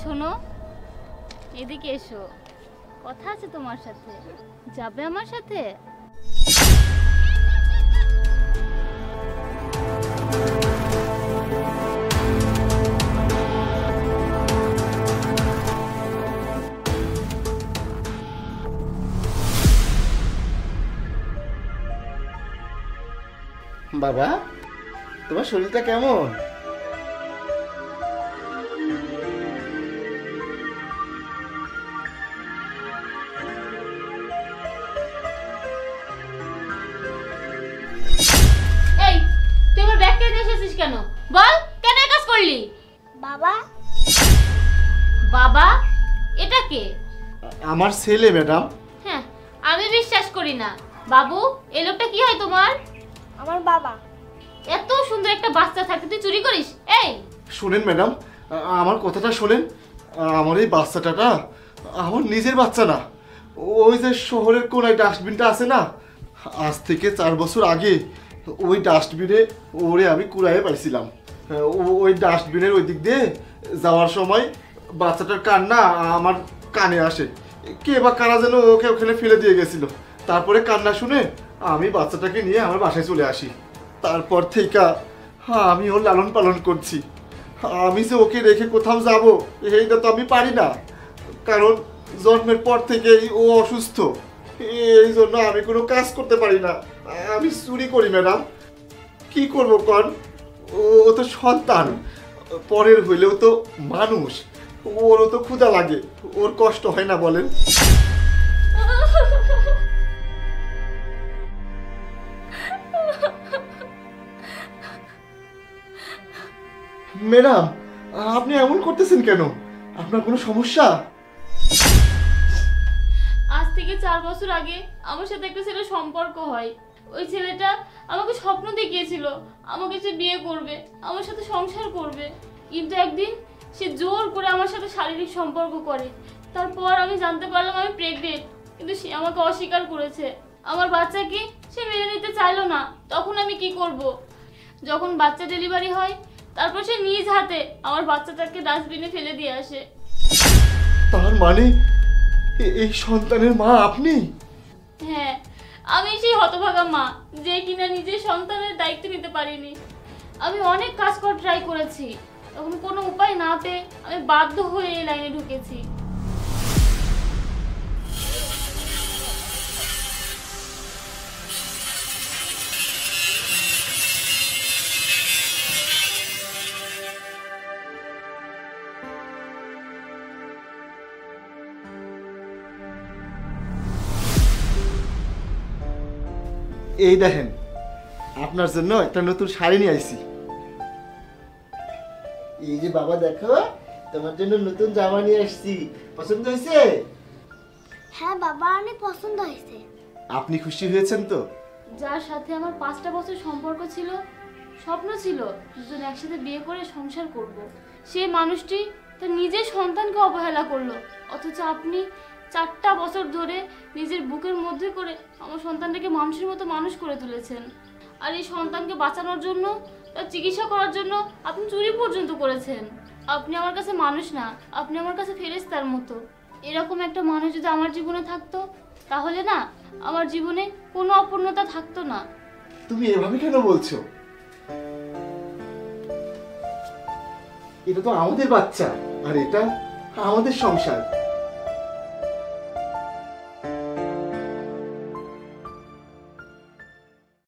শোনো, এদিকে এসো, কথা আছে তোমার সাথে। যাবে আমার সাথে? বাবা, তোমার শরীরটা কেমন? এই, তুই আমার ব্যাগ কেটে এসেছিস কেন? বল, কেন এই কাজ করলি? বাবা। বাবা? এটা কে? আমার ছেলে ম্যাডাম। হ্যাঁ, আমি বিশ্বাস করি না। বাবু, এই লোকটা কি হয় তোমার? আমার বাবা। এত সুন্দর একটা বাচ্চা থাকতে তুই চুরি করিস? এই শোনেন ম্যাডাম, আমার কথাটা শোনেন। আমার এই বাচ্চাটা না আমার নিজের বাচ্চা না। ওই যে শহরের কোনায় ডাস্টবিনটা আছে না, আজ থেকে 4 বছর আগে ওই ডাস্টবিনে ওরে আমি কুড়াইয়ে পাইছিলাম। ওই ডাস্টবিনের ওই দিক দিয়ে যাওয়ার সময় বাচ্চাটার কান্না আমার কানে আসে। কে বা কারা যেন ওকে ওখানে ফেলে দিয়ে গেছিল। তারপরে কান্না শুনে আমি বাচ্চাটাকে নিয়ে আমার বাসায় চলে আসি। তারপর থেকে আমি ওর লালন পালন করছি। আমি যে ওকে রেখে কোথাও যাব এইটা তো আমি পারি না, কারণ জন্মের পর থেকেই ও অসুস্থ। এই জন্য আমি কোনো কাজ করতে পারি না, আমি চুরি করি ম্যাডাম। কি করব কন? ও তো সন্তান, পরের হইলেও তো মানুষ, ওরও তো ক্ষুধা লাগে, ওর কষ্ট হয় না বলেন? ম্যাডাম, আপনি এমন করতেছেন কেন? আপনার কোনো সমস্যা? আজ থেকে 4 বছর আগে আমার সাথে একটা ছেলের সম্পর্ক হয়। ওই ছেলেটা আমাকে স্বপ্ন দেখিয়েছিল আমাকে সে বিয়ে করবে, আমার সাথে সংসার করবে। কিন্তু একদিন সে জোর করে আমার সাথে শারীরিক সম্পর্ক করে। তারপর আমি জানতে পারলাম আমি প্রেগনেন্ট, কিন্তু সে আমাকে অস্বীকার করেছে। আমার বাচ্চাকে সে মেনে নিতে চাইলো না। তখন আমি কি করব? যখন বাচ্চা ডেলিভারি হয়, তারপর সে নিজ হাতে আমার বাচ্চাটাকে ডাস্টবিনে ফেলে দিয়ে আসে। তার মানে এই সন্তানের মা আপনি? হ্যাঁ, আমি সেই হতভাগা মা যে কিনা নিজের সন্তানের দায়িত্ব নিতে পারিনি। আমি অনেক কাজ করে ট্রাই করেছি, তখন কোনো উপায় না পেয়ে আমি বাধ্য হয়ে এই লাইনে ঢুকেছি। এই দেখেন, আপনার জন্য একটা নতুন শাড়ি নিয়ে আইছি। এই যে বাবা, দেখো তোমার জন্য নতুন জামা নিয়ে আসছি। পছন্দ হয়েছে? হ্যাঁ বাবা, অনেক পছন্দ হয়েছে। আপনি খুশি হয়েছেন তো? যার সাথে আমার 5টা বছর সম্পর্ক ছিল, স্বপ্ন ছিল দুজন একসাথে বিয়ে করে সংসার করব, সেই মানুষটি তার নিজের সন্তানকে অবহেলা করলো। অথচ আপনি 4টা বছর ধরে নিজের বুকের মধ্যে করে আমার সন্তানটাকে মানুষের মতো মানুষ করে তুলেছেন। আর এই সন্তানকে বাঁচানোর জন্য, তার চিকিৎসা করার জন্য আপনি চুরি পর্যন্ত করেছেন। আপনি আমার কাছে মানুষ না, আপনি আমার কাছে ফেরেশতার মতো। এরকম একটা মানুষ যদি আমার জীবনে থাকতো, তাহলে না আমার জীবনে কোনো অপূর্ণতা থাকতো না। তুমি এভাবে কেন বলছো? এটা তো আমাদের বাচ্চা, আর এটা আমাদের সংসার।